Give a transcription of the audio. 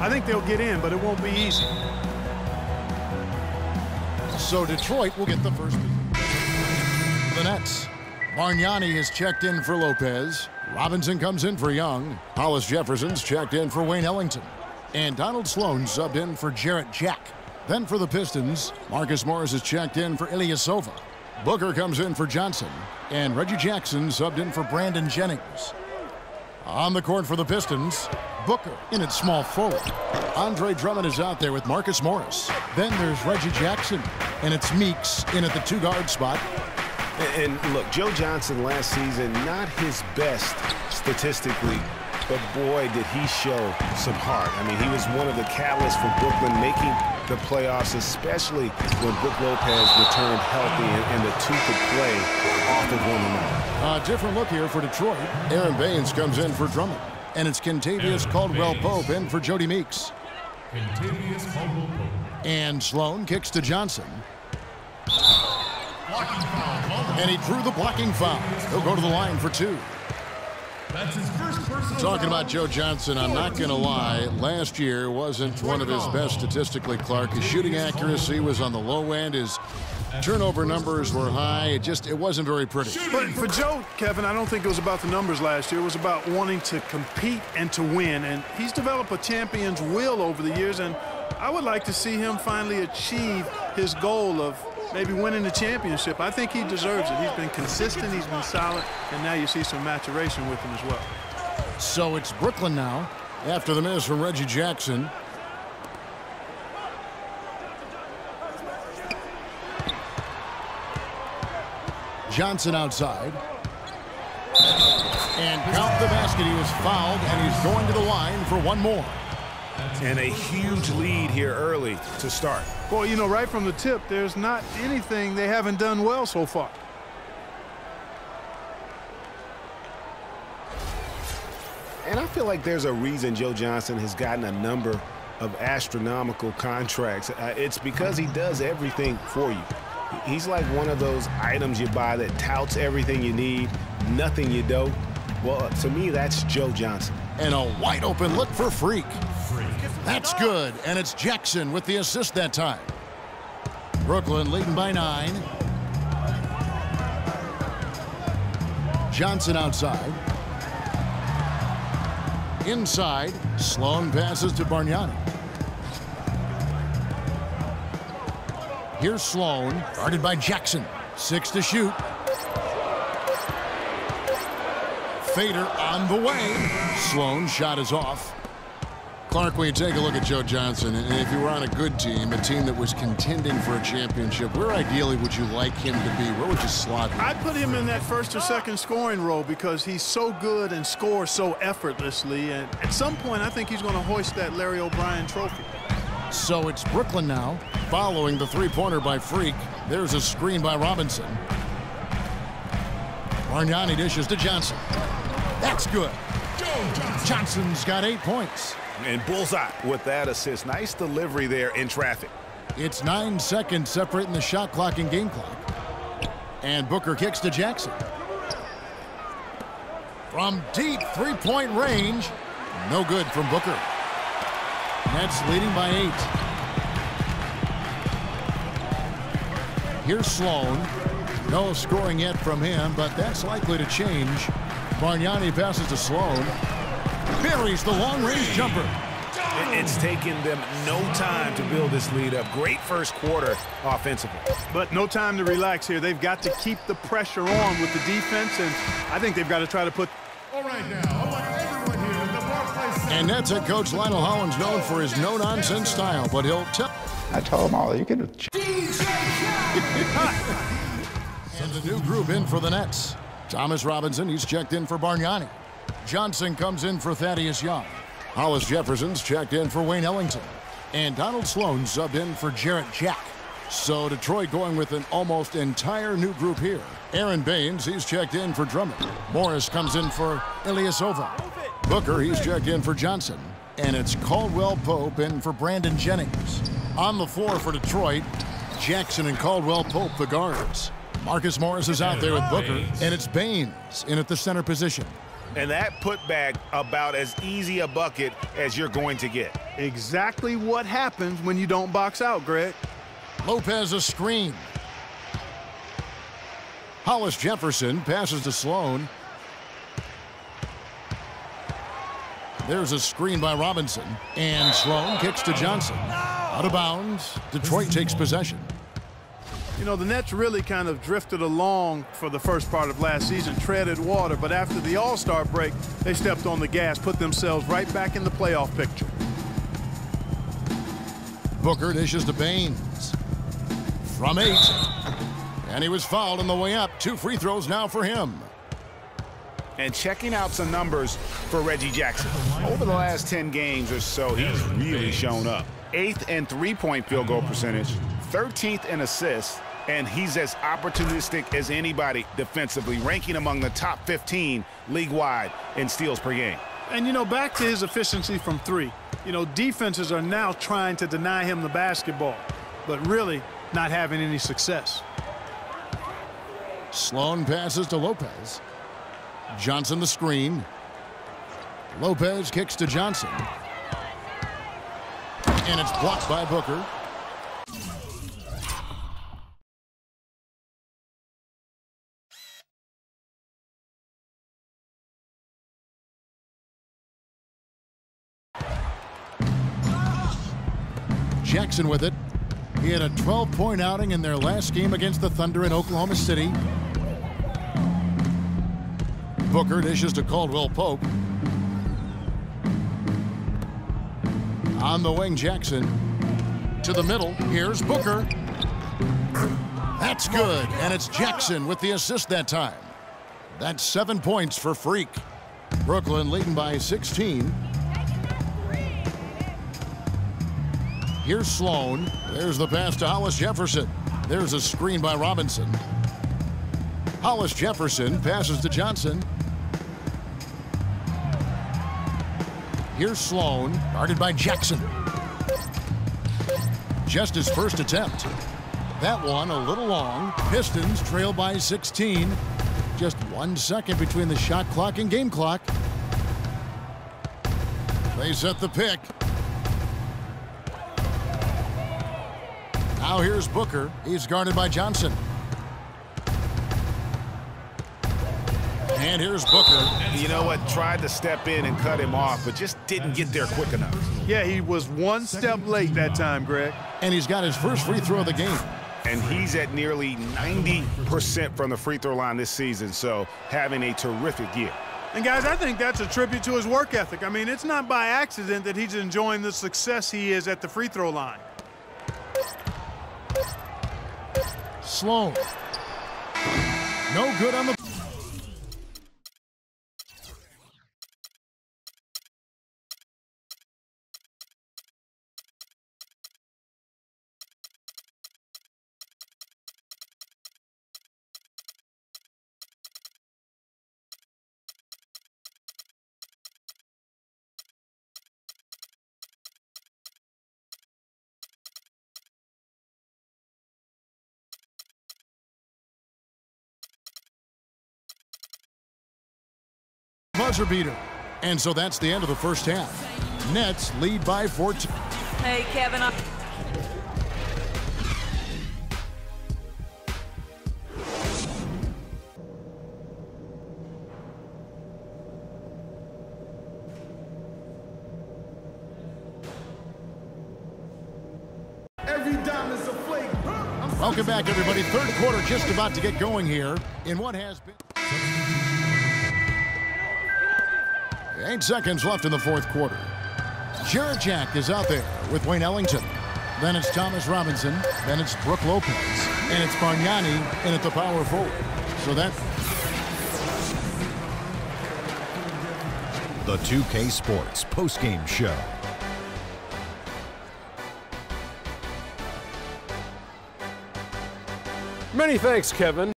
I think they'll get in, but it won't be easy. So Detroit will get the first. The Nets. Bargnani is checked in for Lopez. Robinson comes in for Young. Hollis Jefferson's checked in for Wayne Ellington. And Donald Sloan subbed in for Jarrett Jack. Then for the Pistons, Marcus Morris is checked in for Ilyasova. Booker comes in for Johnson. And Reggie Jackson subbed in for Brandon Jennings. On the court for the Pistons, Booker in at small forward. Andre Drummond is out there with Marcus Morris. Then there's Reggie Jackson. And it's Meeks in at the 2-guard spot. And look, Joe Johnson last season, not his best statistically, but boy, did he show some heart. I mean, he was one of the catalysts for Brooklyn making the playoffs, especially when Brook Lopez returned healthy and the two could play off of one another. A different look here for Detroit. Aaron Baines comes in for Drummond. And it's Kentavious Caldwell-Pope in for Jody Meeks. Kentavious Caldwell-Pope. And Sloan kicks to Johnson. Blocking foul. And he drew the blocking foul. He'll go to the line for 2. That's his first personal Talking about Joe Johnson, I'm not going to lie. Last year wasn't one of his best statistically, Clark. His shooting accuracy was on the low end. His turnover numbers were high. It wasn't very pretty. But for Joe, Kevin, I don't think it was about the numbers last year. It was about wanting to compete and to win. And he's developed a champion's will over the years. And I would like to see him finally achieve his goal of maybe winning the championship. I think he deserves it. He's been consistent, he's been solid, and now you see some maturation with him as well. So it's Brooklyn now after the miss from Reggie Jackson. Johnson outside. And count the basket. He was fouled, and he's going to the line for one more. And a huge lead here early to start. Well, you know, right from the tip, there's not anything they haven't done well so far. And I feel like there's a reason Joe Johnson has gotten a number of astronomical contracts. It's because he does everything for you. He's like one of those items you buy that touts everything you need, nothing you don't. Well, to me, that's Joe Johnson. And a wide open look for Freak. That's good, and it's Jackson with the assist that time. Brooklyn leading by 9. Johnson outside. Inside, Sloan passes to Bargnani. Here's Sloan, guarded by Jackson. 6 to shoot. Fader on the way. Sloan shot is off. Clark, when you take a look at Joe Johnson, and if you were on a good team, a team that was contending for a championship, where ideally would you like him to be? Where would you slot him? I'd put him in that first or second scoring role because he's so good and scores so effortlessly. And at some point, I think he's going to hoist that Larry O'Brien trophy. So it's Brooklyn now, following the three-pointer by Freak. There's a screen by Robinson. Bargnani dishes to Johnson. That's good. Johnson's got 8 points. And bullseye with that assist. Nice delivery there in traffic. It's 9 seconds separating the shot clock and game clock. And Booker kicks to Jackson. From deep three-point range, no good from Booker. Nets leading by 8. Here's Sloan. No scoring yet from him, but that's likely to change. Bargnani passes to Sloan. Buries the long-range jumper. It's taken them no time to build this lead up. Great first quarter offensively. But no time to relax here. They've got to keep the pressure on with the defense, and I think they've got to try to put... All right, now, I want everyone here in the Barclays Center. And Nets head coach Lionel Hollins known for his no-nonsense style, but he'll tell... I told them all, you can... Send a new group in for the Nets. Thomas Robinson, he's checked in for Bargnani. Johnson comes in for Thaddeus Young. Hollis Jefferson's checked in for Wayne Ellington. And Donald Sloan subbed in for Jarrett Jack. So Detroit going with an almost entire new group here. Aaron Baines, he's checked in for Drummond. Morris comes in for Ilyasova. Booker, he's checked in for Johnson. And it's Caldwell-Pope in for Brandon Jennings. On the floor for Detroit, Jackson and Caldwell-Pope, the guards. Marcus Morris is out there with Booker, and it's Baines in at the center position. And that putback about as easy a bucket as you're going to get. Exactly what happens when you don't box out, Greg. Lopez a screen. Hollis Jefferson passes to Sloan. There's a screen by Robinson. And Sloan kicks to Johnson. Out of bounds. Detroit takes possession. You know, the Nets really kind of drifted along for the first part of last season, treaded water, but after the All-Star break, they stepped on the gas, put themselves right back in the playoff picture. Booker dishes to Baines. From 8. And he was fouled on the way up. 2 free throws now for him. And checking out some numbers for Reggie Jackson. Over the last 10 games or so, he's really shown up. 8th in three-point field goal percentage, 13th in assists, and he's as opportunistic as anybody defensively, ranking among the top 15 league-wide in steals per game. And, you know, back to his efficiency from 3. You know, defenses are now trying to deny him the basketball, but really not having any success. Sloan passes to Lopez. Johnson the screen. Lopez kicks to Johnson. And it's blocked by Booker. Jackson with it. He had a 12-point outing in their last game against the Thunder in Oklahoma City. Booker dishes to Caldwell Pope. On the wing, Jackson. To the middle. Here's Booker. That's good. And it's Jackson with the assist that time. That's 7 points for Freak. Brooklyn leading by 16. Here's Sloan. There's the pass to Hollis Jefferson. There's a screen by Robinson. Hollis Jefferson passes to Johnson. Here's Sloan, guarded by Jackson. Just his first attempt. That one a little long. Pistons trail by 16. Just 1 second between the shot clock and game clock. They set the pick. Now here's Booker. He's guarded by Johnson. And here's Booker. You know what? Tried to step in and cut him off, but just didn't get there quick enough. Yeah, he was 1 step late that time, Greg. And he's got his first free throw of the game. And he's at nearly 90% from the free throw line this season, so having a terrific year. And, guys, I think that's a tribute to his work ethic. I mean, it's not by accident that he's enjoying the success he is at the free throw line. Sloan. No good on the... buzzer beater. And so that's the end of the first half. Nets lead by 14. Hey, Kevin. Every dime is a flake. Welcome back, everybody. Third quarter just about to get going here in what has been... 8 seconds left in the fourth quarter. Jarrett Jack is out there with Wayne Ellington. Then it's Thomas Robinson. Then it's Brook Lopez. And it's Bargnani in at the power forward. So that... The 2K Sports postgame show. Many thanks, Kevin.